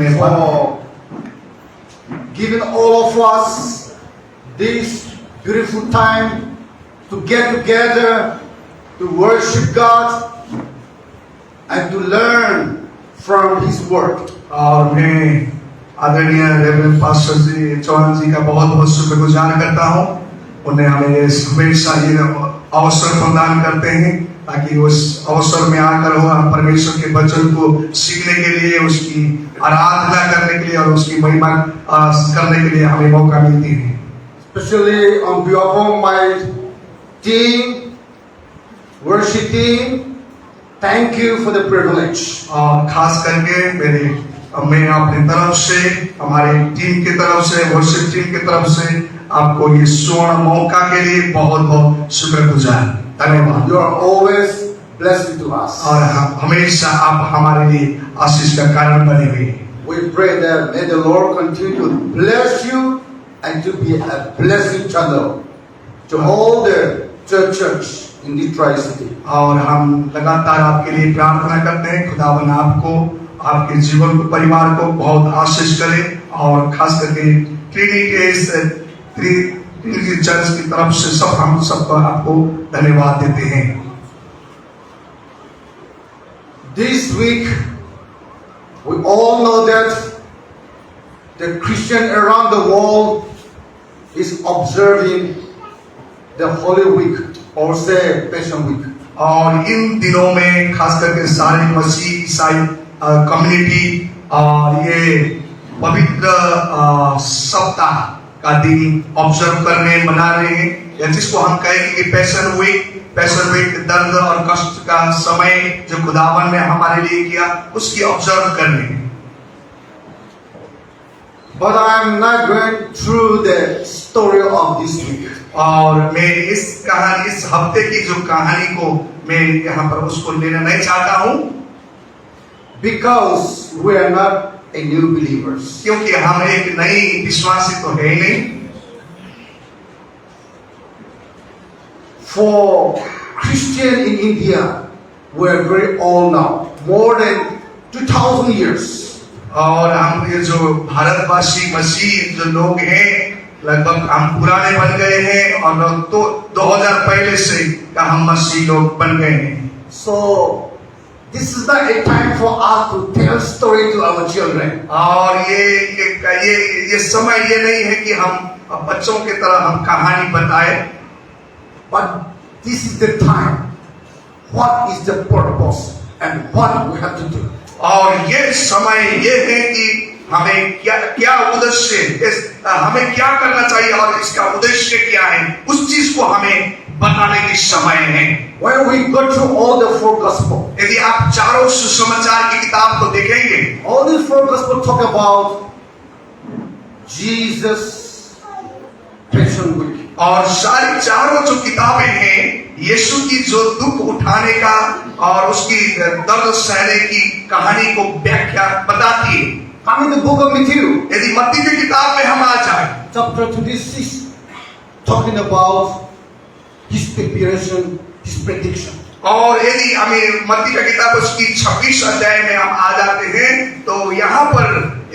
for giving all of us this beautiful time to get together, to worship God, and to learn from His Word. और मैं आदरणीय reverend pastor जी चौहान जी का बहुत बहुत शुक्रगुजार करता हूँ। उन्हें हमें हमेशा ये अवसर प्रदान करते हैं ताकि उस अवसर में आकर हम परमेश्वर के वचन को सीखने के लिए, उसकी आराधना करने के लिए और उसकी महिमा करने के लिए हमें मौका मिलती है। Especially on behalf of my team, worship team, thank you for the privilege. और खास करके मैं अपनी तरफ से, हमारी टीम की तरफ से, वर्शिप टीम की तरफ से आपको ये स्वर्ण मौका के लिए बहुत बहुत शुक्रगुजार, धन्यवाद। You are always blessing to us. और हमेशा आप हमारे लिए आशीष का कारण बने हुए। We pray that may the Lord continue to bless you and to be a blessing channel to all the churches in the Tri-City. और हम लगातार आपके लिए प्रार्थना करते हैं, खुदावन आपको, आपके जीवन को, परिवार को बहुत आशीष करे और खास करके ट्रिनिटी चर्च की तरफ से हम सबको आपको धन्यवाद देते हैं। This week, we all know that the Christian around the world is observing the Holy Week or say Passion Week. और इन दिनों में खास करके सारे मसीह ईसाई कम्युनिटी और ये पवित्र सप्ताह का दिन ऑब्जर्व करने, मना रहे हैं, या जिसको हम कहेंगे कि पैशन वीक दर्द और कष्ट का समय जो खुदावन ने हमारे लिए किया, उसकी ऑब्जर्व कर रहे हैं। But I am not going through the story of this week. और मैं इस हफ्ते की जो कहानी को मैं यहाँ पर उसको लेना नहीं चाहता हूँ, because we are not a new believers. क्योंकि हम एक नई विश्वासी तो है ही नहीं। For Christian in India, we are very old now, more than 2000 years. और हम ये जो भारतवासी मसीह जो लोग हैं, लगभग हम पुराने बन गए हैं और तो 2000 पहले से का हम मसीह लोग बन गए हैं। So this is not a time for us to tell story to our children. और ये समय ये नहीं है कि हम बच्चों की तरह हम कहानी बताएं, But this is the time. What is the purpose and what we have to do? और ये समय ये है कि हमें क्या उद्देश्य, हमें क्या करना चाहिए और इसका उद्देश्य क्या है, उस चीज को हमें बताने की समय है। When we go through all the four gospels, यदि आप चारों सुसमाचार की किताब को देखेंगे, all these four gospels talk about Jesus Passion Week. और सारी चारों जो किताबें हैं यीशु की जो दुख उठाने का और उसकी दर्द सहने की कहानी को व्याख्या बताती है। Come in the book of Matthew. यदि मत्ती की किताब में हम आ जाए, Chapter 26, talking about His preparation, His prediction. और यदि हमें मत्ती की किताब उसकी 26 अध्याय में हम आ जाते हैं, तो यहाँ पर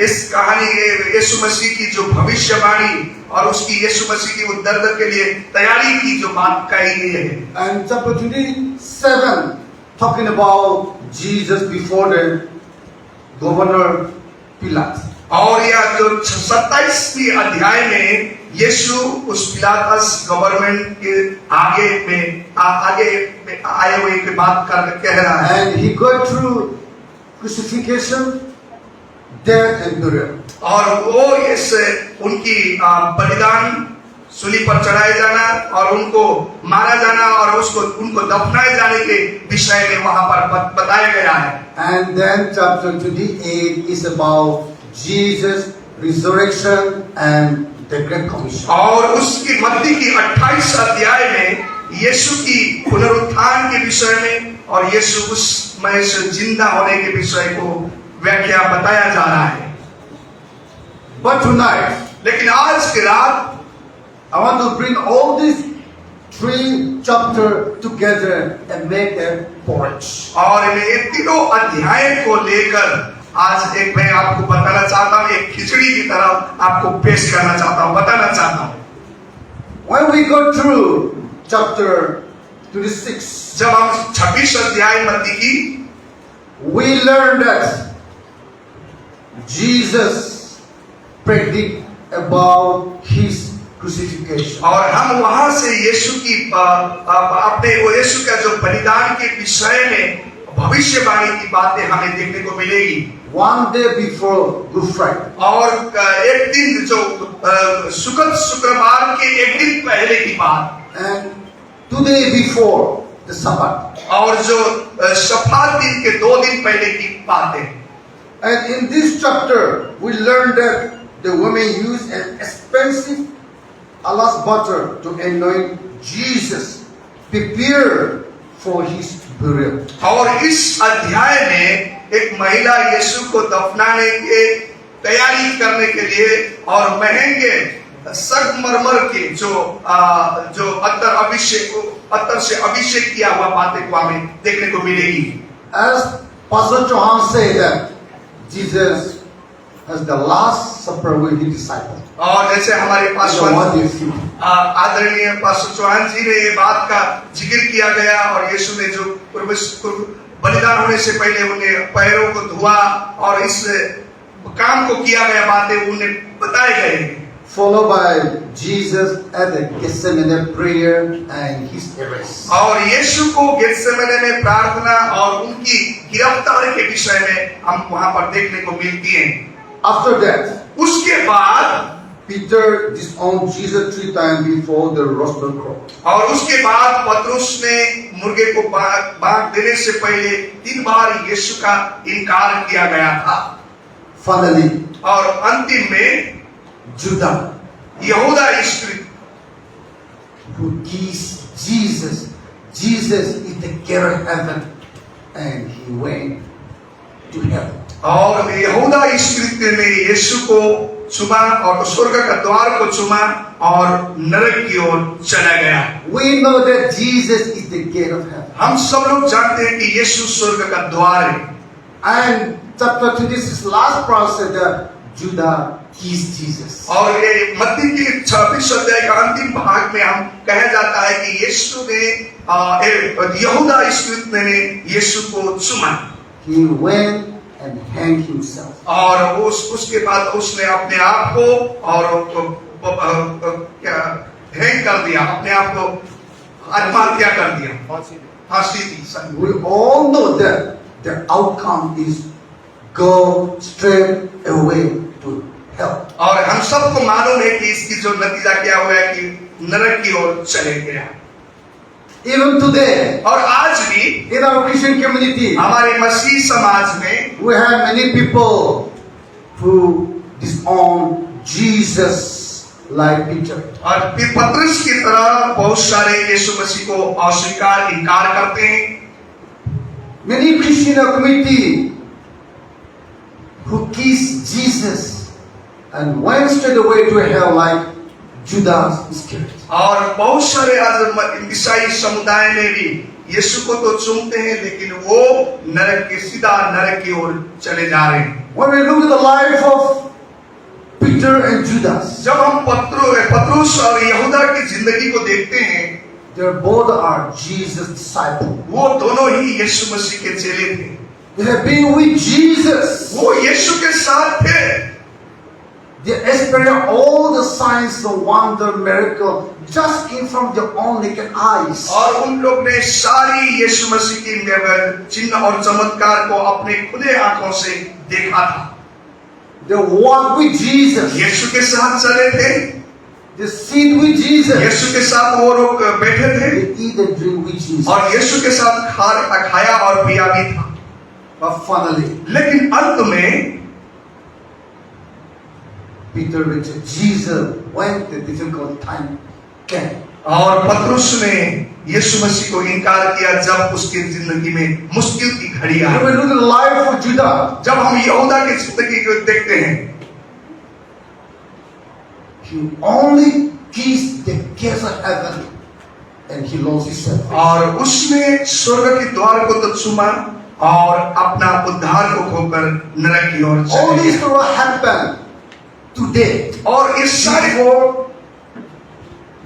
इस कहानी यीशु मसीह की जो भविष्यवाणी और उसकी यीशु मसीह की दर्द के लिए तैयारी की जो बात कही गई है। And chapter 27, talking about Jesus before the governor Pilate. और यह जो 27वीं अध्याय में यीशु उस पिलातस गवर्नमेंट के आगे में आए हुए की बात कह रहा है। And he go through crucifixion, death and burial. और वो इस उनकी बलिदान, सूली पर चढ़ाए जाना और उनको मारा जाना और उनको दफनाए जाने के विषय में वहां पर बताया गया है। And then chapter 28 is about Jesus resurrection and the Great Commission. और उसकी मत्ती की 28 अध्याय में यीशु की पुनरुत्थान के विषय में और यीशु उसमें से जिंदा होने के विषय को व्याख्या बताया जा रहा है। But tonight, लेकिन आज की रात I want to bring all these 3 chapters together and make a porridge. और ये तीनों अध्याय को लेकर आज एक मैं आपको बताना चाहता हूँ, एक खिचड़ी की तरह आपको पेश करना चाहता हूँ, बताना चाहता हूँ। When we go through chapter 26, जब हम 26 अध्याय मत्ती की, we learn that Jesus predict about his crucifixion. और हम वहां से यीशु की अपने वो यीशु का जो बलिदान के विषय में भविष्यवाणी की बातें हमें देखने को मिलेगी। One day before Good Friday, और एक दिन जो शुक्रवार के एक दिन पहले की बात, and 2 days before the Sabbath. और जो शफ़ात दिन के 2 दिन पहले की बातें। And in this chapter, we learn that the women used an expensive alabaster butter to anoint Jesus, prepared for his burial. और इस अध्याय में एक महिला यीशु को दफनाने के तैयारी करने के लिए और महंगे संगमरमर के जो अत्तर से अभिषेक किया हुआ बातें को हमें देखने को मिलेगी। As Pastor Johan said that Jesus has the last supper with his disciples. और जैसे हमारे पास So what do you think? आदरणीय पास्टर चौहान जी ने ये बात का जिक्र किया गया, और यीशु ने जो बलिदान होने से पहले उन्हें पैरों को धुआ और इस काम को किया गया बातें उन्हें बताए गए। Followed by Jesus at the Gethsemane prayer and his arrest. और यीशु को गेत्सेमने में प्रार्थना और उनकी गिरफ्तारी के विषय में हम वहां पर देखने को मिलती है। After that, उसके बाद Peter disowned Jesus 3 times before the rooster crowed. और उसके बाद पतरस ने मुर्गे को बांग देने से पहले 3 बार यीशु का इनकार किया गया था। Finally, और अंतिम में Judah, यहूदा इस्करियोत, who kissed Jesus. Jesus is the gate of heaven, and he went to heaven. और यहूदा इस्करियोत ने यीशु को चुमा और स्वर्ग का द्वार को चुमा और नरक की ओर चला गया। We know that Jesus is the gate of heaven. हम सब लोग जानते हैं कि यीशु स्वर्ग का द्वार है। And chapter 26 last part said that Judah kissed Jesus. और ये मत्ती के 26 अध्याय का अंतिम भाग में हम कहा जाता है कि यीशु ने यहूदा इस्करियोत ने यीशु को चुमा। He went and hanged himself. और उसके बाद उसने अपने आप को और क्या हैंग कर दिया, अपने आप को आत्महत्या कर दिया, फांसी दी। We all know that the outcome is go straight away to hell. और हम सबको मालूम है कि इसकी जो नतीजा क्या हुआ है कि नरक की ओर चले गया। Even today, और आज भी in our Christian community, हमारे मसीह समाज में we have many people who disown Jesus like Peter. और पतरस की तरह बहुत सारे यीशु मसीह को अस्वीकार इनकार करते हैं। Many Christian community who kiss Jesus and went straight away to hell like Judas Iscariot. और बहुत सारे आज ईसाई समुदाय में भी यीशु को तो चूमते हैं, लेकिन वो नरक के सीधा नरक की ओर चले जा रहे हैं। When we look at the life of Peter and Judas, जब हम पतरस और यहूदा की जिंदगी को देखते हैं, they both are Jesus' disciples. वो दोनों ही यीशु मसीह के चेले थे। They have been with Jesus. वो यीशु के साथ थे। They experienced all the signs, the wonder, miracle, just in from their own naked eyes. और उन लोग ने सारी यीशु मसीह की चिन्ह और चमत्कार को अपने खुले आंखों से देखा था। They walked with Jesus. यीशु के साथ चले थे। They sit with Jesus. यीशु के साथ वो लोग बैठे थे। They eat and drink with Jesus. और यीशु के साथ खाया और पिया भी था। But finally, लेकिन अंत में Peter rejected Jesus when the difficult time came. और पतरस ने यीशु मसीह को इनकार किया जब उसकी जिंदगी में मुश्किल की घड़ी आई। When we look at the life of Judah, जब हम यहूदा की जिंदगी को देखते हैं, he only kissed the gates of heaven and he lost himself. और उसने स्वर्ग के द्वार को तो चूमा, और अपना उद्धार को खोकर नरक की ओर All चले this गए। will happen today. और इस सारे Before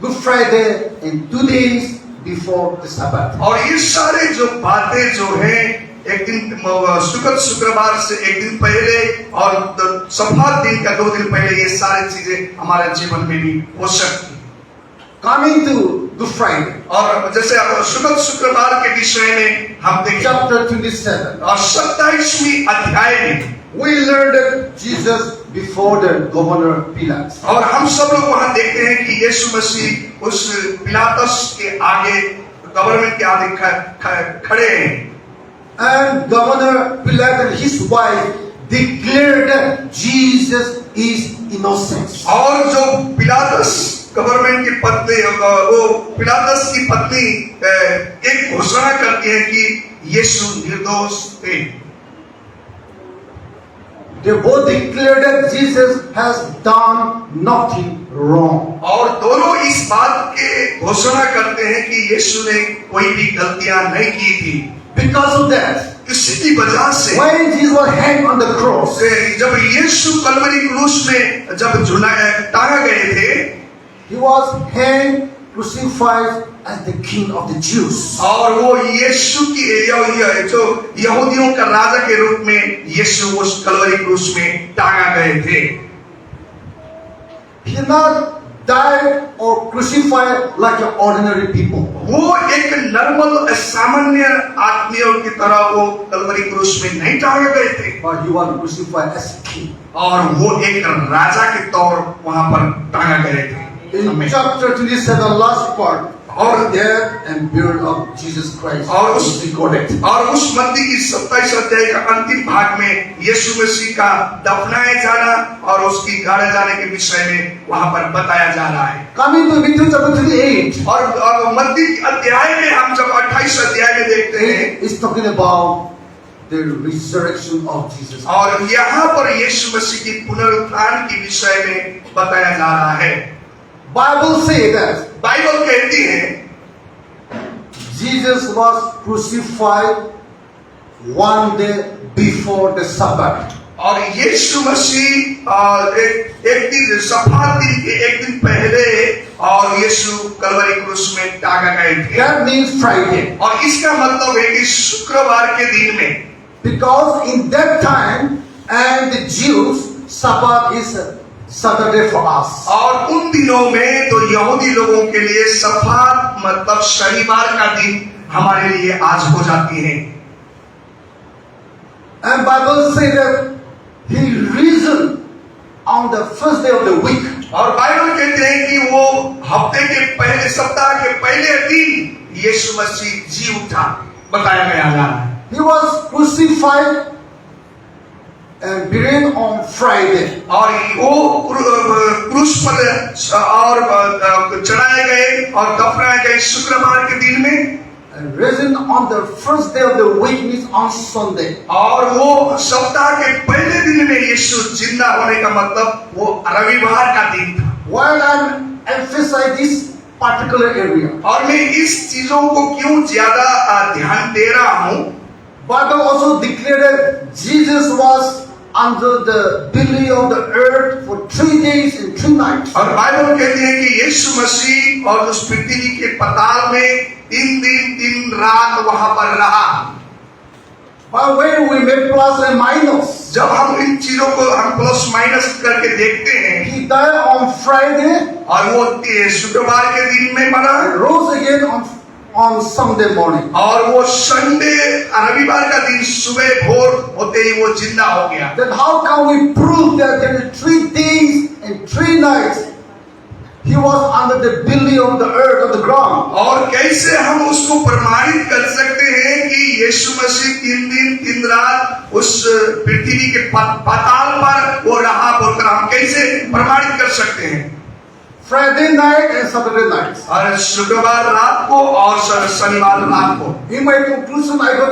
Good Friday and 2 days before the Sabbath. और ये सारे जो बातें जो हैं एक दिन शुक्रवार से एक दिन पहले और सप्ताह दिन का 2 दिन पहले ये सारी चीजें हमारे जीवन में भी हो सकती। Coming to Good Friday, और जैसे शुक्रवार के विषय में हम देखें chapter 27, और 27वीं अध्याय में we learned that Jesus before the governor Pilate. और हम सब लोग वहां देखते हैं कि यीशु मसीह उस पिलातस के आगे गवर्नमेंट के आगे खड़े हैं And Governor Pilate and his wife declared that Jesus is innocent. और जो पिलातस गवर्नमेंट की पत्नी वो पिलातस की पत्नी एक घोषणा करती है कि यीशु निर्दोष थे। They both declared that Jesus has done nothing wrong. और दोनों इस बात के घोषणा करते हैं कि यीशु ने कोई भी गलतियां नहीं की थी। Because of that, इसी की वजह से when Jesus was hanged on the cross, जब यीशु कलवरी क्रूस में जब टांगा गए थे, he was hanged, crucified as the King of the Jews. और वो यीशु की जो यहूदियों का राजा के रूप में यीशु उस कलवरी क्रूस में टांगा गए थे। He did not die or crucified like an ordinary people. वो एक नॉर्मल सामान्य आदमियों की तरह वो कलवरी क्रूस में नहीं टांगे गए थे, But he was crucified as a king. और वो एक राजा के तौर वहां पर टांगा गए थे। In chapter 27, last part, और death and burial of Jesus Christ और is recorded. और उस मत्ती की 27 अध्याय का अंतिम भाग में यीशु मसीह का दफनाए जाना और उसकी गाड़े जाने के विषय में वहां पर बताया जा रहा है। Coming to Matthew chapter 28, और मत्ती की अध्याय में हम जब 28 अध्याय में देखते हैं it's talking about the resurrection of Jesus. और यहाँ पर यीशु मसीह की पुनरुत्थान के विषय में बताया जा रहा है। Bible say that बाइबल कहती है Jesus was crucified one day before the Sabbath. और यीशु मसीह एक दिन सप्ताह दिन के एक दिन पहले और यीशु कलवरी क्रूस में टांगा गए थे। That means Friday. और इसका मतलब है कि शुक्रवार के दिन में, Because in that time and the Jews, Sabbath is Saturday for us. और उन दिनों में तो यहूदी लोगों के लिए सब्बात मतलब शनिवार का दिन हमारे लिए आज हो जाती है। And Bible say that he risen on the first day of the week. और बाइबल कहते हैं कि वो हफ्ते के पहले सप्ताह के पहले दिन यीशु मसीह जी उठा, बताया गया है। He was crucified and buried on Friday. और वो क्रूस पर और चढ़ाए गए और दफनाए गए शुक्रवार के दिन में, And risen on the first day of the week means on Sunday. और वो सप्ताह के पहले दिन में यीशु जिंदा होने का मतलब वो रविवार का दिन था। While I'm emphasizing this particular area, और मैं इस चीजों को क्यों ज्यादा ध्यान दे रहा हूँ, Bible also declared that Jesus was under the belly of the earth for 3 days and 3 nights. और बाइबल कहती है कि यीशु मसीह और उस पृथ्वी के पताल में 3 दिन 3 रात वहां पर रहा। But when we make plus and minus, जब हम इन चीजों को हम प्लस माइनस करके देखते हैं, he died on Friday और वो शुक्रवार के दिन में मरा and rose again on Sunday morning. और वो संडे रविवार का दिन सुबह भोर होते ही वो जिंदा हो गया। Then how can we prove that there are 3 days and 3 nights he was under the belly of the earth, of the ground? और कैसे हम उसको प्रमाणित कर सकते हैं कि यीशु मसीह 3 दिन 3 रात उस पृथ्वी के पाताल पर वो रहा बोलकर हम कैसे प्रमाणित कर सकते हैं? Friday night and Saturday night. और शुक्रवार रात को और शनिवार रात को। In my conclusion, I got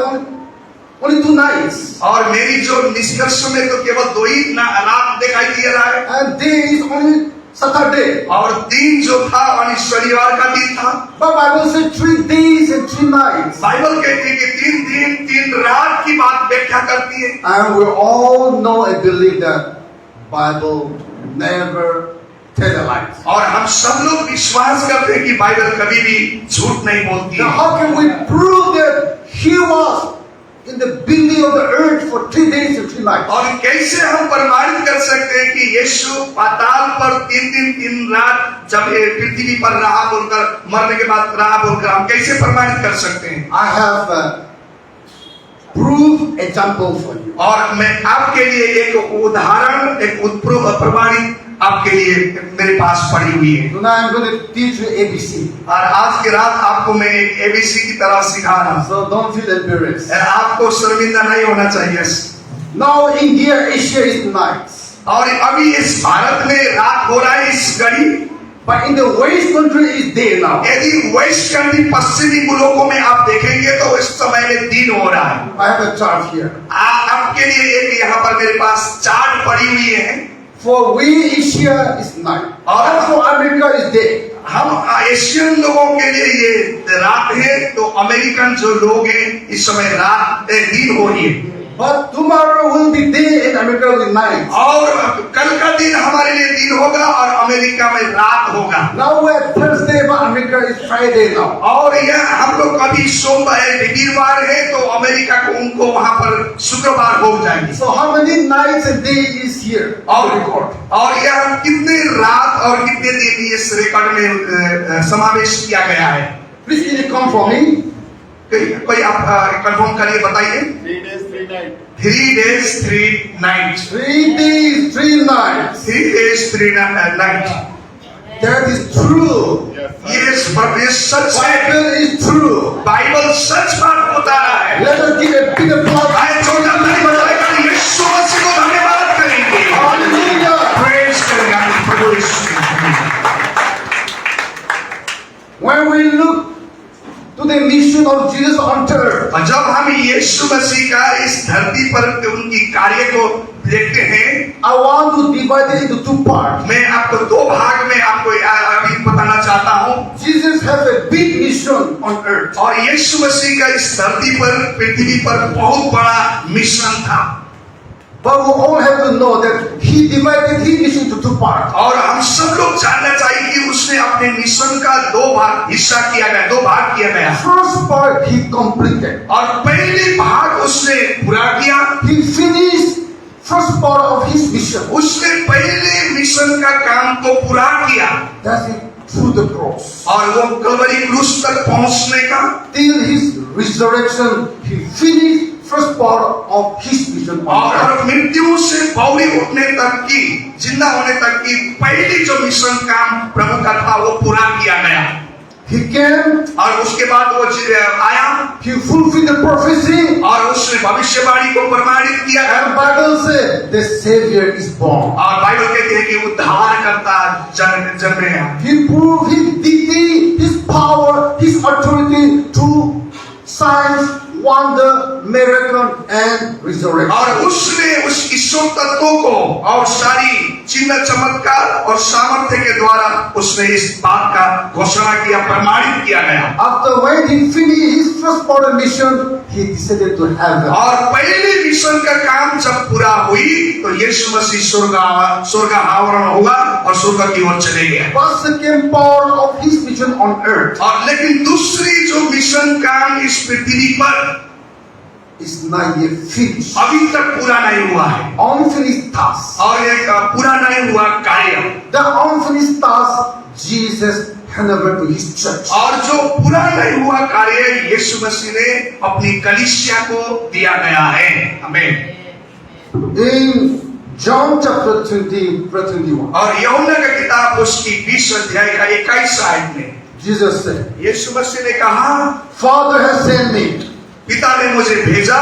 only 2 nights. और मेरी जो निष्कर्ष में तो केवल 2 ही रात दिखाई दे रहा है। And day is only Saturday. और दिन जो था यानी शनिवार का दिन था। But Bible says 3 days and 3 nights. Bible कहती है कि 3 दिन 3 रात की बात व्याख्या करती है। And we all know and believe that Bible never tell lies. और हम सब लोग विश्वास करते हैं कि बाइबल कभी भी झूठ नहीं बोलती Now है। how can we prove that he was in the beginning of the earth for 3 days and 3 nights? और कैसे हम प्रमाणित कर सकते हैं कि यीशु पाताल पर 3 दिन 3 रात जब ये पृथ्वी पर रहा बोलकर, मरने के बाद रहा बोलकर हम कैसे प्रमाणित कर सकते हैं? I have proof example for you. और मैं आपके लिए एक उदाहरण, एक प्रमाणित आपके लिए मेरे पास पड़ी हुई है। Tonight I'm going to teach you ABC. और आज की रात आपको मैं एक एबीसी की तरह सिखा रहा हूं। So don't feel embarrassed. आपको शर्मिंदा नहीं होना चाहिए। Now India, Asia is night. और अभी इस भारत में रात हो रहा है इस घड़ी, But in the West country is day now. यदि वेस्ट कंट्री पश्चिमी मुल्कों में आप देखेंगे तो इस समय में दिन हो रहा है। I have a chart here. आपके लिए एक यहाँ पर मेरे पास चार्ट पड़ी हुई है। For we Asia is night. और for America is day. हम एशियन लोगों के लिए ये रात है, तो अमेरिकन जो लोग हैं इस समय रात दिन हो रही है। But tomorrow will be day and America will be night. और कल का दिन हमारे लिए दिन होगा और अमेरिका में रात होगा। Now we're Thursday, but America is Friday now. और यह हम लोग अभी सोमवार वीरवार है, तो अमेरिका को उनको वहां पर शुक्रवार हो जाएंगे। So how many nights and days is here? और यह कितने रात और कितने दिन इस रिकॉर्ड में समावेश किया गया है? Please can you come for me? कोई आप कंफर्म करिए, बताइए। 3 days 3 nights. 3 days 3 nights. 3 days, 3 nights. 3 days 3 nights. That is true. Yes. ये सच है। Bible is true. बाइबल सच बात बता रहा है। Let us give a big applause. आए छोटा नहीं बताएगा, यीशु मसीह को धन्यवाद करेंगे। Hallelujah. प्रेज करेंगे प्रभु यीशु। When we look to the mission of Jesus on earth, और जब हम यीशु मसीह का इस धरती पर उनकी कार्य को देखते हैं, I want to divide it into 2 parts. मैं आपको 2 भाग में आपको अभी बताना चाहता हूँ। Jesus has a big mission on earth. और यीशु मसीह का इस धरती पर पृथ्वी पर बहुत बड़ा मिशन था। But we all have to know that he divided his mission into 2 parts. और हम सब लोग जानना चाहिए कि उसने अपने मिशन का 2 भाग हिस्सा किया गया, 2 भाग किया गया। First part he completed. और पहले भाग उसने पूरा किया। He finished first part of his mission. उसने पहले मिशन का काम को पूरा किया। That's it, through the cross. और वो कलवरी क्रूस तक पहुंचने का, Till his resurrection, he finished first part of his mission on earth. और मृत्यु से पौड़ी उठने तक की, जिंदा होने तक की पहली जो मिशन काम प्रभु का था वो पूरा किया गया। He came, और उसके बाद वो आया, he fulfilled the prophecy, और उसने भविष्यवाणी को प्रमाणित किया। and Bible says the Savior is born. और बाइबल कहती है कि उद्धारकर्ता जन्मे हैं। He proved his deity, his power, his authority through signs, wonder, miracle, and resurrection. और उसने उस ईश्वर तत्वों को और सारी चिन्ह चमत्कार और सामर्थ्य के द्वारा उसने इस बात का घोषणा किया, प्रमाणित किया गया। After when he finished his first part of mission, he descended to heaven. और पहले मिशन का काम जब पूरा हुई तो यीशु मसीह स्वर्ग आवरण हुआ और स्वर्ग की ओर चले गए। But second part of his mission on earth और लेकिन दूसरी जो मिशन काम इस पृथ्वी पर is not yet finished. अभी तक पूरा नहीं हुआ है। Unfinished task. और एक पूरा नहीं हुआ कार्य, The unfinished task Jesus handed over to his church. और जो पूरा नहीं हुआ कार्य यीशु मसीह ने अपनी कलीसिया को दिया गया है। आमीन। In John chapter 20, verse 21, और यूहन्ना का किताब उसकी 20 अध्याय का 21 आयत में Jesus said, यीशु मसीह ने कहा, Father has sent me, पिता ने मुझे भेजा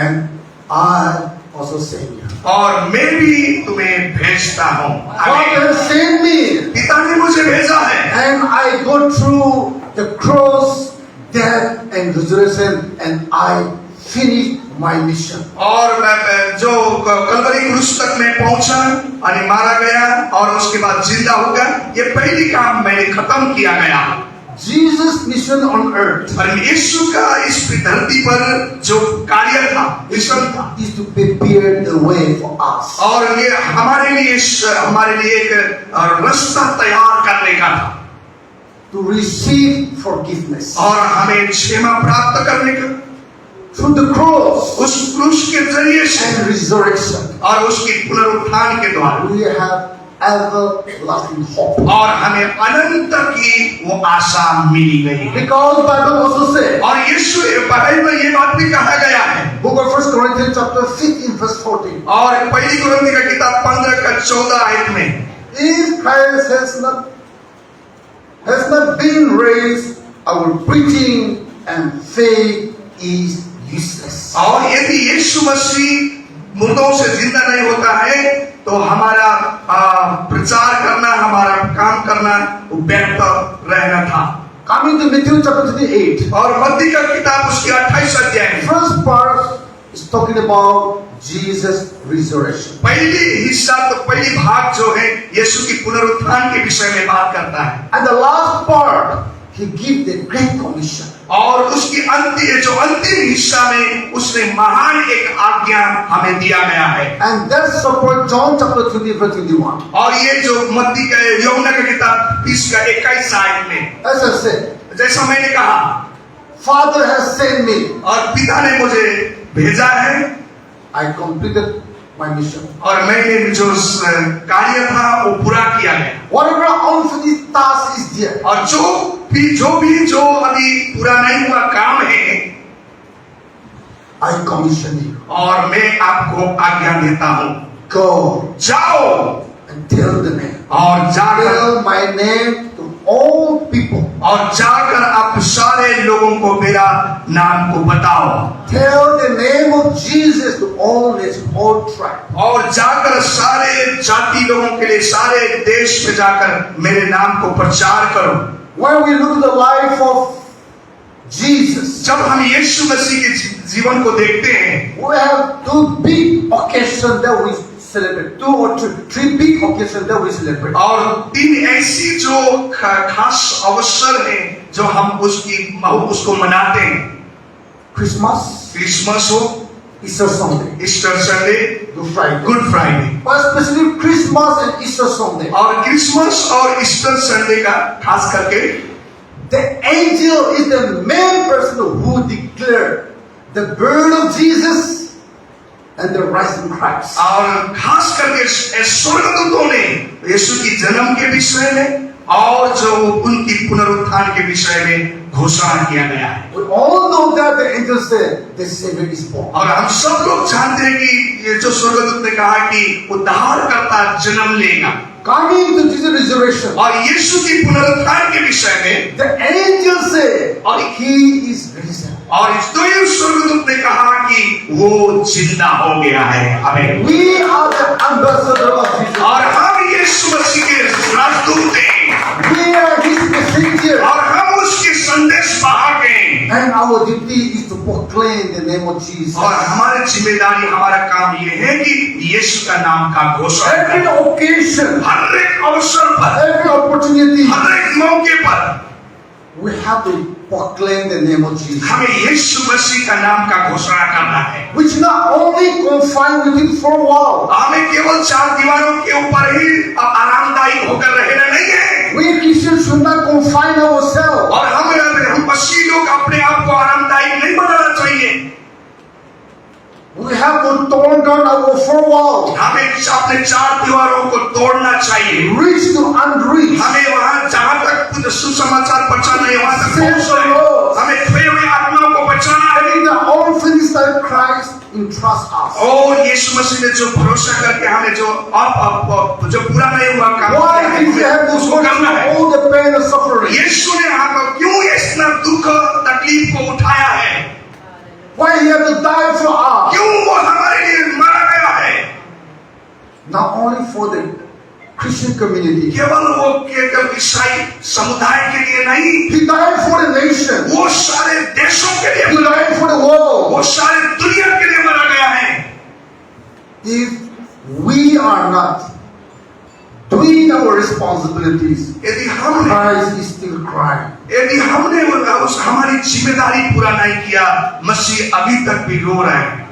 and I also send you. और मैं भी तुम्हें भेजता हूँ। Father has sent me, पिता ने मुझे भेजा है and I go through the cross, death, and resurrection, and I finish my mission. और मैं जो कलवरी क्रूस तक मैं पहुंचा और मारा गया और उसके बाद जिंदा हो गया, ये पहली काम मैंने खत्म किया गया। Jesus' mission on earth और यीशु का इस धरती पर जो कार्य था, मिशन था, is to prepare the way for us. और ये हमारे लिए एक रास्ता तैयार करने का था, To receive forgiveness. और हमें क्षमा प्राप्त करने का Through the cross उस क्रूस के जरिए से and resurrection, और उसकी पुनरुत्थान के द्वारा, we have everlasting hope. और हमें अनंत की वो आशा मिली गई है। Because Bible also says, और यीशु बाइबल में ये बात भी कहा गया है, Book of 1 Corinthians chapter 15 verse 14. और पहली कुरिन्थी का किताब 15 का 14 आयत में, If Christ has not been raised, our preaching and faith is useless. और यदि यीशु मसीह मुर्दों से जिंदा नहीं होता है तो हमारा प्रचार करना, हमारा काम करना व्यर्थ रहना था। Coming to Matthew chapter 28. और मत्ती का किताब उसके 28 अध्याय में First part is talking about Jesus' resurrection. पहली हिस्सा तो पहली भाग जो है यीशु की पुनरुत्थान के विषय में बात करता है, And the last part, he gives the Great Commission. और उसकी अंतिम हिस्सा में उसने महान एक आज्ञा हमें दिया गया है। And that's support John chapter 20 verse 21. और ये जो मत्ती का यूहन्ना का किताब 20 का 21 आयत में, As I said, जैसा मैंने कहा, Father has sent me. और पिता ने मुझे भेजा है, I completed my mission. और मैंने जो कार्य था वो पूरा किया है। Whatever unfinished task is there, और जो अभी पूरा नहीं हुआ काम है, I commission you. और मैं आपको आज्ञा देता हूँ, Go जाओ and tell the name. और जाकर Tell my name to all people. और जाकर आप सारे लोगों को मेरा नाम को बताओ, Tell the name of Jesus to all nations, all tribes. और जाकर सारे जाति लोगों के लिए सारे देश में जाकर मेरे नाम को प्रचार करो। When we look at the life of Jesus, जब हम यीशु मसीह के जीवन को देखते हैं, we have two big occasions that we celebrate. Two or three big occasions that we celebrate. और तीन ऐसी जो खास अवसर हैं जो हम उसको मनाते हैं। Christmas, क्रिसमस हो, Easter Sunday, Easter Sunday, Good Friday. Good Friday. But especially Christmas and Easter Sunday, और क्रिसमस और ईस्टर संडे का खास करके the angel is the main person who declared the birth of Jesus and the rising Christ. और खास करके स्वर्गदूतों ने यीशु की जन्म के विषय में और जो उनकी पुनरुत्थान के विषय में घोषणा किया गया है। We all know that the angel said the Savior is born. और हम सब लोग जानते हैं कि ये जो स्वर्गदूत ने कहा कि उद्धारकर्ता जन्म लेगा। Coming to Jesus' resurrection, और यीशु की पुनरुत्थान के विषय में the angel said, He is risen. और इस स्वर्गदूत ने कहा कि वो जिंदा हो गया है। आमीन। We are the ambassador of Jesus. और हम यीशु मसीह के राजदूत हैं, We are His messenger. और हम उसके संदेश वाहक हैं। And our duty is to proclaim the name of Jesus. और हमारी जिम्मेदारी, हमारा काम ये है कि यीशु का नाम का घोषणा Every करें। occasion, हर एक अवसर पर, every opportunity, हर एक मौके पर we have to proclaim the name of Jesus. हमें यीशु मसीह का नाम का घोषणा करना है। Which not only confined within four walls. हमें केवल चार दीवारों के ऊपर ही आरामदायी होकर रहना नहीं है। We Christians should not confine ourselves. और हम मसीही लोग अपने आप को आरामदायी नहीं बनाना चाहिए। We have to torn down our four walls. हमें अपने चार दीवारों को तोड़ना चाहिए। Reach to unreached. हमें वहां जहां तक कुछ सुसमाचार पहुंचाना है वहां तक Save पहुंचना the है। lost. हमें खोए हुए आत्माओं को बचाना है। And in the unfinished life Christ entrusts us. और यीशु मसीह ने जो भरोसा करके हमें जो जो पूरा नहीं हुआ काम Why did He have to उसको go करना है। through all the pain and suffering? यीशु ने आप क्यों इतना दुख तकलीफ को उठाया है? Why He had to die for us? क्यों वो हमारे लिए मारा गया है? Not only for the Christian community. केवल वो केवल ईसाई समुदाय के लिए नहीं, He died for the nation. वो सारे देशों के लिए, He died for the world. वो सारे दुनिया के लिए if we are not doing our responsibilities, यदि हमने Christ is still crying. यदि हमने उस हमारी जिम्मेदारी पूरा नहीं किया, मसीह अभी तक भी रो रहे हैं,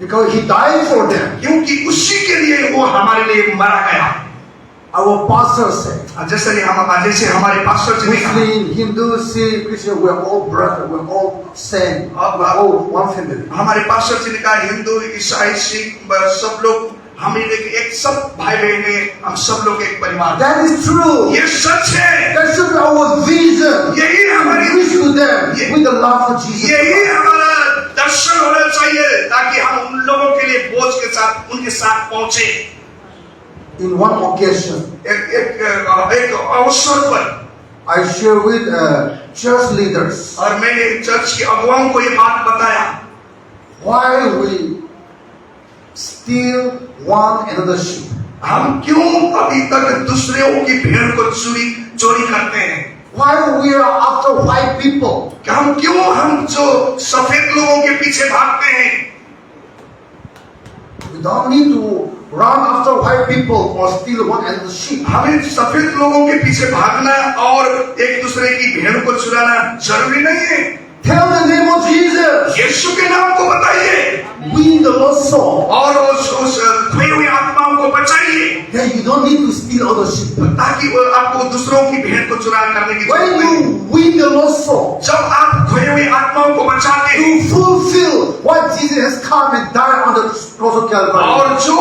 Because he died for them. क्योंकि उसी के लिए वो हमारे लिए मरा गया। Our pastor said, जैसे हमारे पास्टर जी ने कहा, Muslim, Hindu, Sikh, Christian, we're all brothers, we're all same, we're all one family. हमारे पास्टर जी ने कहा, हिंदू, ईसाई, सिख सब लोग हम एक सब भाई बहन हैं, हम सब लोग एक परिवार। That is true. ये सच है। That should be our vision. यही हमारी Reach to them with the love for Jesus. यही हमारा दर्शन होना चाहिए, ताकि हम उन लोगों के लिए बोझ के साथ उनके साथ पहुंचे। In one occasion, एक अवसर पर I share with church leaders और मैंने चर्च के अगुवाओं को ये बात बताया, why we steal one another's sheep. हम क्यों अभी तक दूसरों की भेड़ को चोरी करते हैं? Why we are after white people. हम जो सफेद लोगों के पीछे भागते हैं? We don't need to run after white people or steal one another's sheep. हमें सफेद लोगों के पीछे भागना और एक दूसरे की भेड़ को चुराना जरूरी नहीं है। Tell the name of Jesus. यीशु के नाम को बताइए Win the lost soul. और उस खोई हुई आत्माओं को बचाइए, Then you don't need to steal other sheep. ताकि वो आपको दूसरों की भेड़ को चुरा करने की When जरूरत नहीं। you win the lost soul, जब आप खोई हुई आत्माओं को बचाते हैं to fulfill what Jesus has come and died on the cross of Calvary. और जो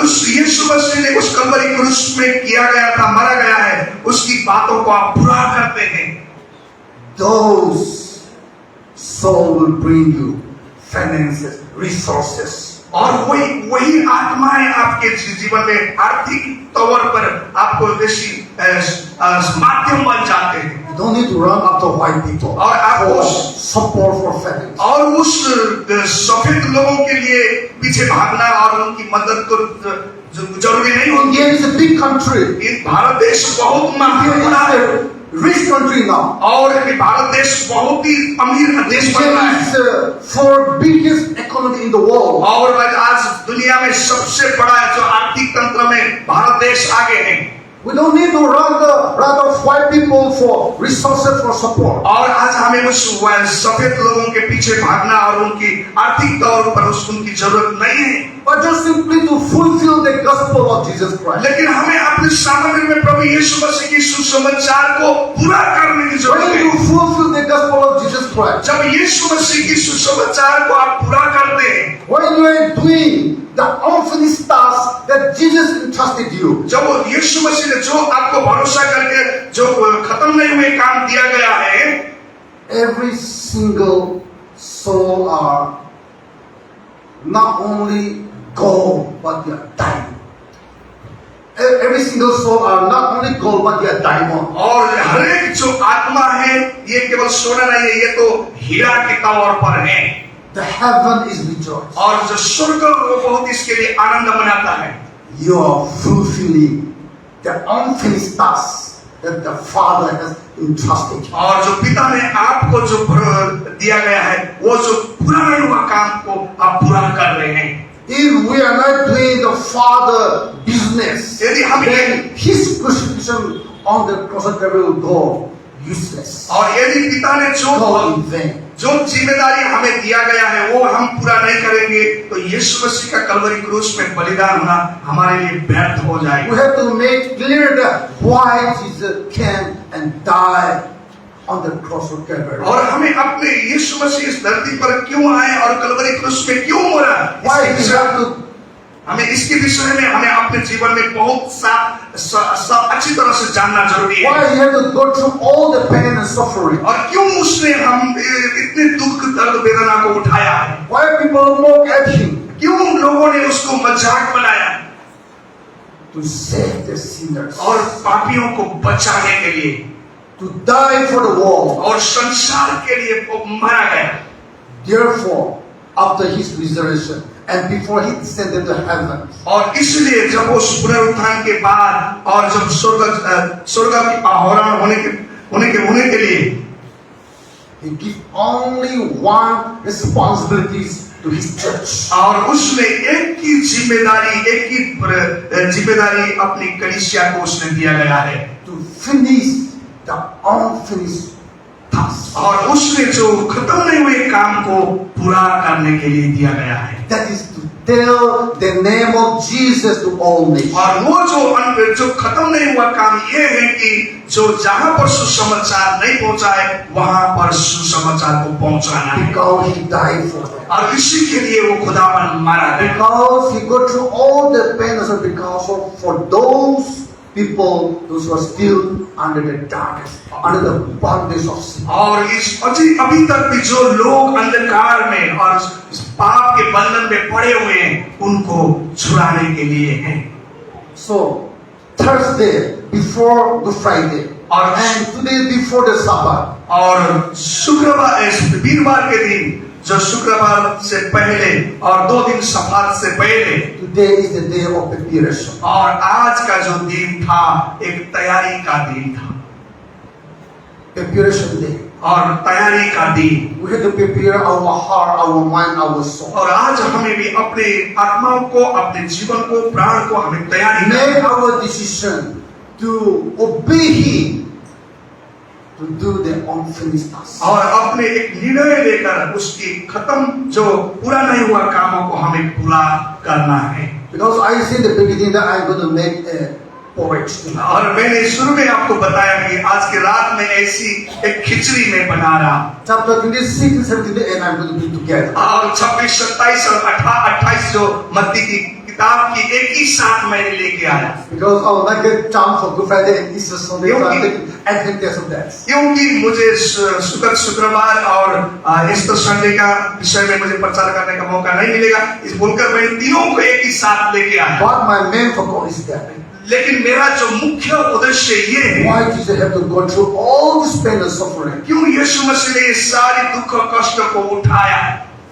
उस यीशु मसीह ने उस कलवरी क्रूस में किया गया था, मरा गया है, उसकी बातों को आप पूरा करते हैं। Those soul will bring you finances, resources. और वही आत्माएं आपके जीवन में आर्थिक तौर पर आपको वैसी माध्यम बन जाते हैं। You don't need to run after white people और आपको for support for families. और उस सफेद लोगों के लिए पीछे भागना और उनकी मदद को जरूरी नहीं होती। India is a big country. इन भारत देश बहुत India बड़ा है is a rich country now. और ये भारत देश बहुत ही अमीर देश बन रहा India है is the fourth biggest economy in the world. और आज दुनिया में सबसे बड़ा जो आर्थिक तंत्र में भारत देश आगे है। We don't need to run of white people for resources for support. और आज हमें उस सफेद लोगों के पीछे भागना और उनकी आर्थिक तौर पर उनकी जरूरत नहीं है, But just simply to fulfill the gospel of Jesus Christ. लेकिन हमें अपनी सामग्री में प्रभु यीशु मसीह की सुसमाचार को पूरा करने की जरूरत When है। you fulfill the gospel of Jesus Christ, जब यीशु मसीह की सुसमाचार को आप पूरा करते हैं, when you are doing the unfinished task that Jesus entrusted you, जब यीशु मसीह ने जो आपको भरोसा करके जो खत्म नहीं हुए काम दिया गया है, every single soul are not only gold but they are diamond. Every single soul are not only gold but they are diamond. और हर एक जो आत्मा है ये केवल सोना नहीं है, ये तो हीरा के तौर पर है। The heaven is rejoiced. और जो स्वर्ग वो बहुत इसके लिए आनंद मनाता है। You are fulfilling the unfinished task that the Father has entrusted you. और जो पिता ने आपको जो दिया गया है, वो जो पूरा नहीं हुआ काम को आप पूरा कर रहे हैं। If we are not doing the Father business, यदि हम then His crucifixion on the cross of Calvary will go useless, और यदि पिता ने go in vain. जो जिम्मेदारी हमें दिया गया है वो हम पूरा नहीं करेंगे, तो यीशु मसीह का कलवरी क्रूस में बलिदान होना हमारे लिए व्यर्थ हो जाएगा। We have to make clear that why Jesus came and died on the cross of Calvary. और हमें अपने यीशु मसीह इस धरती पर क्यों आए और कलवरी क्रूस में क्यों मरा, Why we have to हमें इसके विषय में हमें अपने जीवन में बहुत अच्छी तरह से जानना जरूरी है। why he had to go through all the pain and suffering? और क्यों उसने हम इतने दुख दर्द वेदना को उठाया है? Why people mock at him? क्यों लोगों ने उसको मजाक बनाया? To save the sinners, और पापियों को बचाने के लिए, to die for the world. और संसार के लिए वो मारा गया। Therefore, after his resurrection and before he descended to heaven, और इसलिए जब उस पुनरुत्थान के बाद और जब स्वर्ग की आरोहण होने के लिए he gave only one responsibilities to his church. और उसने एक ही जिम्मेदारी अपनी कलीसिया को उसने दिया गया है, To finish the unfinished task. और उसने जो खत्म नहीं हुए काम को पूरा करने के लिए दिया गया है। That is to tell the name of Jesus to all nations. और वो जो खत्म नहीं हुआ काम ये है कि जो जहां पर सुसमाचार नहीं पहुंचा है वहां पर सुसमाचार को पहुंचाना है। Because he died for them. और इसी के लिए वो खुदावन मारा गया। Because he got through all the pain, also because of for those people those who are still under the darkness, under the bondage of sin. और अभी तक भी जो लोग अंधकार में और इस पाप के बंधन में पड़े हुए हैं उनको छुड़ाने के लिए है। So Thursday before Good Friday, and today before the Sabbath. और वीरवार के दिन जो शुक्रवार से पहले और 2 दिन सब्बात से पहले, Today is the day of preparation. और आज का जो दिन था एक तैयारी का दिन था, Preparation day. और तैयारी का दिन। We have to prepare our heart, our mind, our soul. और आज हमें भी अपने आत्माओं को, अपने जीवन को, प्राण को हमें तैयारी Make our decision to obey him, to do the unfinished task. और अपने एक निर्णय लेकर उसकी खत्म जो पूरा नहीं हुआ कामों को हमें पूरा करना है। Because I said in the beginning that I'm going to make a porridge tonight. और मैंने शुरू में आपको बताया कि आज के रात में ऐसी एक खिचड़ी में बना रहा। Chapter 26 and 17 and I'm going to be together. और 26, 27 और 28 जो मत्ती की किताब की एक ही साथ मैंने लेके आया। Because I will not get chance for Good Friday and Easter Sunday, so I'm taking advantage of that. क्योंकि मुझे शुक्रवार और ईस्टर संडे का विषय में मुझे प्रचार करने का मौका नहीं मिलेगा, इस बोलकर मैंने तीनों को एक ही साथ लेके आया। But my main focus is that. लेकिन मेरा जो मुख्य उद्देश्य ये है, Why Jesus have to go through all this pain and suffering क्यों यीशु मसीह ने ये सारी दुख और कष्ट को उठाया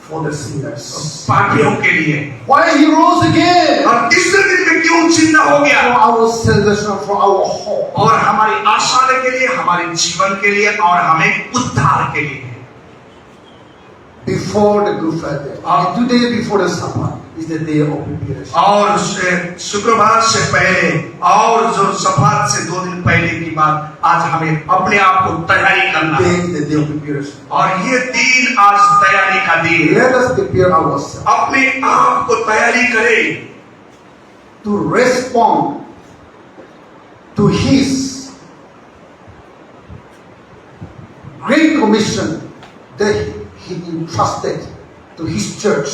for the sinners? पापियों के लिए। Why he rose again? और तीसरे दिन में क्यों जिंदा हो For गया? our salvation, for our hope. और हमारी आशा के लिए, हमारे जीवन के लिए और हमें उद्धार के लिए। Before the Good Friday, and today before the Sabbath is the day of preparation. और शुक्रवार से पहले और जो सब्बात से 2 दिन पहले की बात, आज हमें अपने आप को तैयारी करना Today है। is the day of preparation. और ये दिन आज तैयारी का दिन है। Let us prepare ourselves अपने आप को तैयारी करें to respond to His great commission that He entrusted to His church,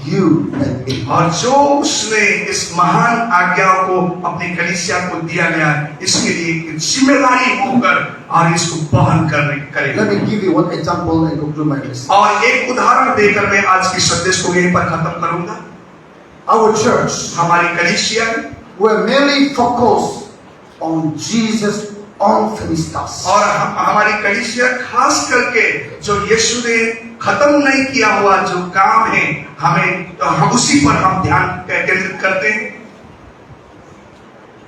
you and me. और जो उसने इस महान आज्ञाओं को अपनी कलीसिया को दिया गया है, इसके लिए जिम्मेदारी होकर और इसको वहन करें। Let me give you one example and conclude my message. और एक उदाहरण देकर मैं आज की संदेश को यहीं पर खत्म करूंगा। Our church हमारी कलीसिया were mainly focused on Jesus' unfinished task. और हमारी कलीसिया खास करके जो यीशु ने खत्म नहीं किया हुआ जो काम है, हम उसी पर हम ध्यान केंद्रित करते हैं।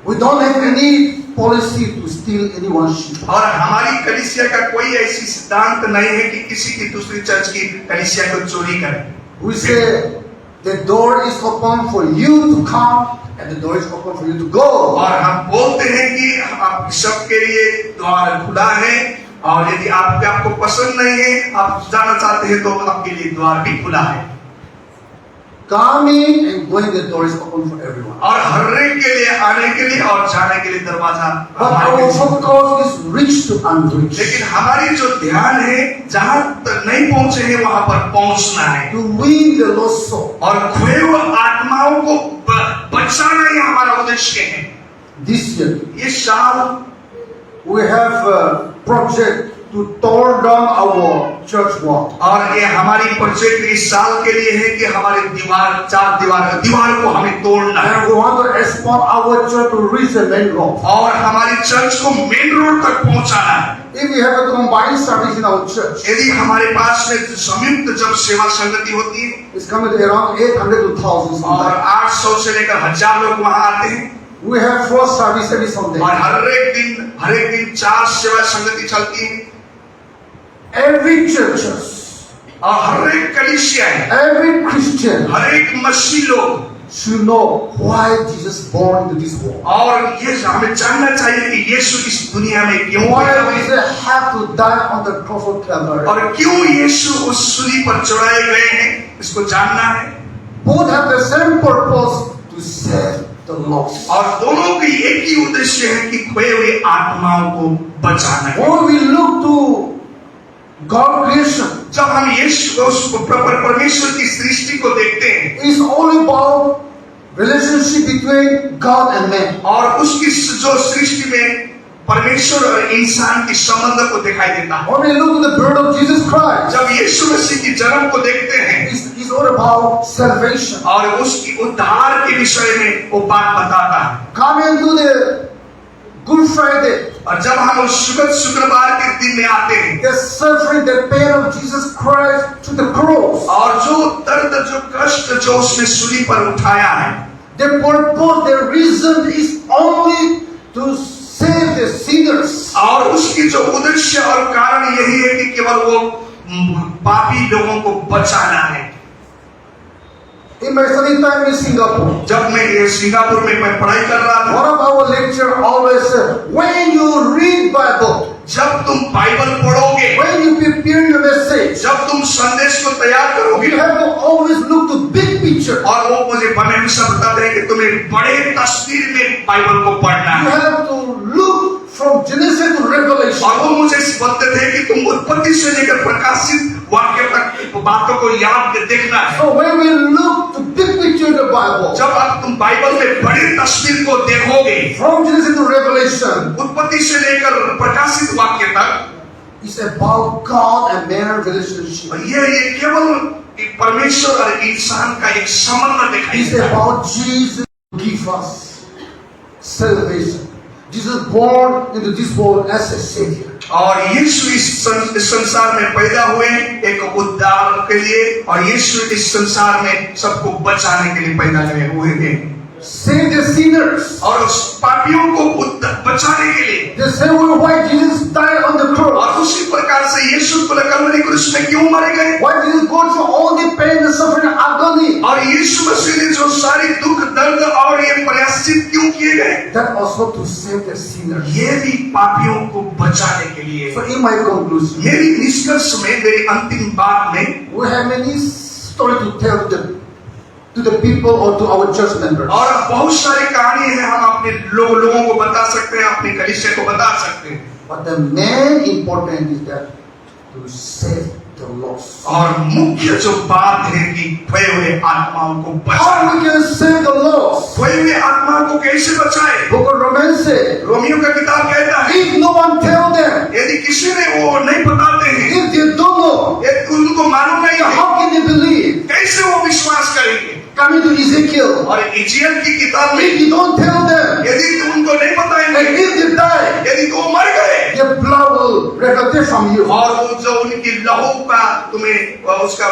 We don't have any policy to steal anyone's sheep. और हमारी कलीसिया का कोई ऐसी सिद्धांत नहीं है कि किसी की दूसरी चर्च की कलीसिया को चोरी करें। We say the door is open for you to come and the door is open for you to go. और हम बोलते हैं कि आप सबके लिए द्वार खुला है और यदि आपको पसंद नहीं है, आप जाना चाहते हैं तो आपके लिए द्वार भी खुला है। Coming and going, the door is open for everyone. और हर एक के लिए आने के लिए और जाने के लिए दरवाजा But our focus is reach to unreached. लेकिन हमारी जो ध्यान है जहां तक नहीं पहुंचे हैं वहां पर पहुंचना है To win the lost soul. और खोए हुए आत्माओं को बचाना ही हमारा उद्देश्य है। This year, ये साल we have a project to tear down our church wall. और ये हमारी प्रोजेक्ट इस साल के लिए है कि हमारे दीवार को हमें तोड़ना है And we want to expand our church to reach the main road. और हमारी चर्च को मेन रोड तक पहुंचाना है। If we have a combined service in our church, यदि हमारे पास में संयुक्त जब सेवा संगति होती है it's coming to around 800 to 1,000 और sometimes. 800 से लेकर 1000 लोग वहां आते हैं We have 4 services every Sunday. और हर एक दिन 4 सेवा संगति चलती है। Every church और हर एक कलीसिया है, every Christian हर एक मसीह लोग should know why Jesus born into this world. और ये हमें जानना चाहिए कि यीशु इस दुनिया में क्यों Why पैदा did हुए he have to die on the cross of Calvary? और क्यों यीशु उस सूली पर चढ़ाए गए हैं, इसको जानना है। Both have the same purpose to save the lost. और दोनों की एक ही उद्देश्य है कि खोए हुए आत्माओं को बचाना है। When we look to God creation, जब हम यीशु उस परमेश्वर की सृष्टि को देखते हैं, it's all about relationship between God and man. और उसकी जो सृष्टि में परमेश्वर और इंसान की संबंध को दिखाई देता है। When we look at the birth of Jesus Christ, जब यीशु मसीह की जन्म को देखते हैं, it's all about salvation. और उसकी उद्धार के विषय में वो बात बताता है। Coming to the Good Friday, और जब हम उस शुक्रवार के दिन में आते हैं, the suffering, the pain of Jesus Christ to the cross, और जो दर्द, जो कष्ट जो उसने सूली पर उठाया है, the purpose, the reason is only to save the sinners. और उसकी जो उद्देश्य और कारण यही है कि केवल वो पापी लोगों को बचाना है। In my study time in Singapore, जब मैं सिंगापुर में मैं पढ़ाई कर रहा था, one of our lecturer always said, when you read Bible, जब तुम बाइबल पढ़ोगे, when you prepare your message, जब तुम संदेश को तैयार you करोगे, have to always look to big picture. और वो मुझे हमेशा बताते हैं कि तुम्हें बड़े तस्वीर में बाइबल को पढ़ना You है। have to look from Genesis to Revelation. और वो मुझे बोलते थे कि तुम उत्पत्ति से लेकर प्रकाशित वाक्य तक बातों को याद देखना है। So when we look to big picture in the Bible, जब आप तुम बाइबल में बड़ी तस्वीर को देखोगे, from Genesis to Revelation, उत्पत्ति से लेकर प्रकाशित वाक्य तक, it's about God and man relationship. ये केवल परमेश्वर और इंसान का एक संबंध दिखाई It's देता है। about Jesus give us salvation. Jesus born into this world as a savior. और यीशु इस संसार में पैदा हुए एक उद्धार के लिए, और यीशु इस संसार में सबको बचाने के लिए पैदा हुए थे। Save the sinners. और उस पापियों को बचाने के लिए, The same way why Jesus died on the cross. और उसी प्रकार से यीशु को कलवरी क्रूस में क्यों मारे गए, Why Jesus go through all the pain, the suffering, agony. और यीशु मसीह ने जो सारी दुख, दर्द और ये प्रायश्चित क्यों किए गए, That also to save the sinners. ये भी पापियों को बचाने के लिए। So in my conclusion, मेरी निष्कर्ष में, मेरी अंतिम बात में, we have many stories to tell to the people or to our church members. और बहुत सारी कहानी है, हम अपने लोगों को बता सकते हैं, अपने कलीसिया को बता सकते हैं। But the main important is that to save the lost. और मुख्य जो बात है कि खोए हुए आत्माओं को How बचाना। we can save the lost? खोए हुए आत्माओं को कैसे बचाए? Book of Romans says, Romeo का किताब कहता है, if no one tell them, यदि किसी ने वो नहीं बताते हैं, if they don't know, यदि उनको मालूम नहीं है, how can they believe? कैसे वो विश्वास करेंगे? Coming to Ezekiel, और इज़राइल की किताब if में you don't tell them, यदि तुम उनको नहीं and बताएंगे, if they die, यदि तो वो मर गए, their blood will recognize from you. और वो जो उनकी लहू का तुम्हें उसका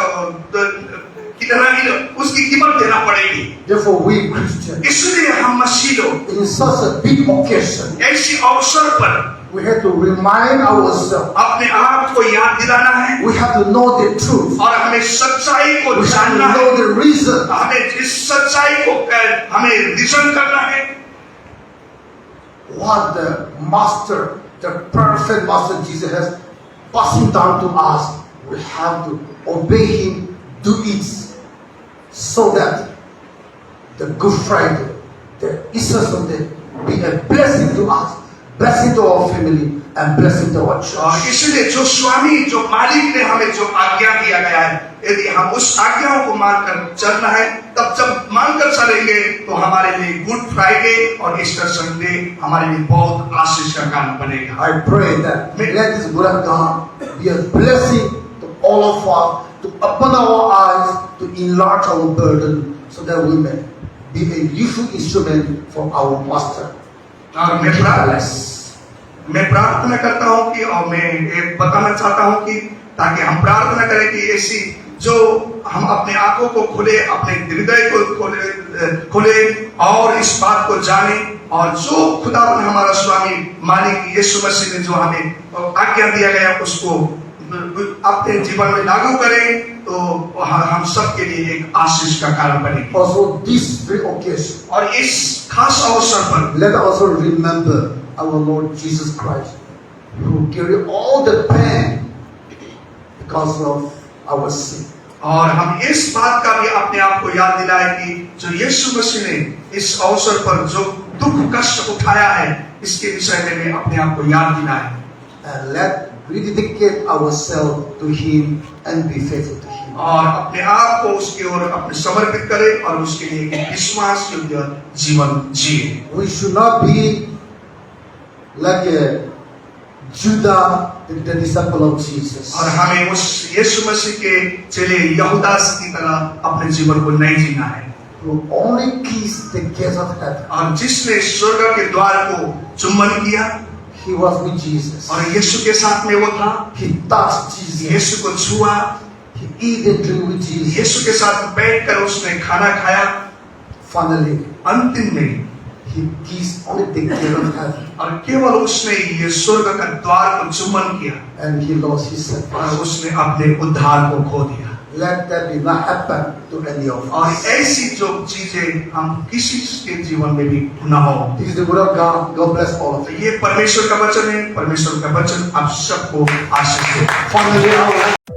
कितना उसकी कीमत देना पड़ेगी। Therefore, we Christians, इसलिए हम मसीह लोग in such a big occasion, ऐसी अवसर पर we have to remind ourselves. अपने आप को याद दिलाना है, We have to know the truth. और हमें सच्चाई को We have to जानना है, know the reason. हमें इस सच्चाई को हमें रिजन करना है। What the Master, the perfect Master Jesus has passing down to us. We have to obey Him, do it, so that the Good Friday, the Easter Sunday, be a blessing to us, blessing to our family, and blessing to our और church. इसलिए जो स्वामी, जो मालिक ने हमें जो आज्ञा दिया गया है, यदि हम उस आज्ञाओं को मानकर चलना है, तब जब मानकर चलेंगे तो हमारे लिए गुड फ्राइडे और ईस्टर संडे हमारे लिए बहुत आशीष का काम बनेगा। I pray that let this word of God be a blessing to all of us, to open our eyes, to enlarge our burden, so that we may be a useful instrument for our Master. और मैं प्रार्थना करता हूँ कि, और मैं एक बताना चाहता हूँ कि ताकि हम प्रार्थना करें कि ऐसी जो हम अपने आंखों को खोले, अपने हृदय को खोले और इस बात को जाने, और जो खुदा हमारा स्वामी मालिक यीशु मसीह ने जो हमें आज्ञा दिया गया उसको अपने जीवन में लागू करें तो हम सब के लिए एक आशीष का कारण बनेगी। Also, this very occasion, और इस खास अवसर पर let us also remember our Lord Jesus Christ, who carried all the pain because of our sin. और हम इस बात का भी अपने आप को याद दिलाए कि जो यीशु मसीह ने इस अवसर पर जो दुख कष्ट उठाया है, इसके विषय में भी अपने आप को याद दिलाए। And let rededicate ourselves to Him and be faithful to Him. और अपने आप को उसकी ओर अपने समर्पित करें और उसके लिए एक विश्वास योग्य जीवन जिए। We should not be like a Judah, the disciple of Jesus. और हमें उस यीशु मसीह के चेले यहूदास की तरह अपने जीवन को नहीं जीना है, Who only kissed the gates of heaven. और जिसने स्वर्ग के द्वार को चुम्बन किया He was with Jesus. और यीशु के साथ में वो था, He touched Jesus. यीशु को छुआ, He ate and drank with Jesus. यीशु के साथ बैठकर उसने खाना खाया। Finally, अंतिम में He kissed only the gate of heaven. और केवल उसने ये स्वर्ग का द्वार को चुम्बन किया And he lost his और salvation. उसने अपने उद्धार को खो दिया। Let that be not happen to any of और us. ऐसी जो चीजें हम किसी के जीवन में भी न हो। This is the word of God. God bless all of तो you. ये परमेश्वर का वचन है, परमेश्वर का वचन आप सबको आशीष दे। Finally, our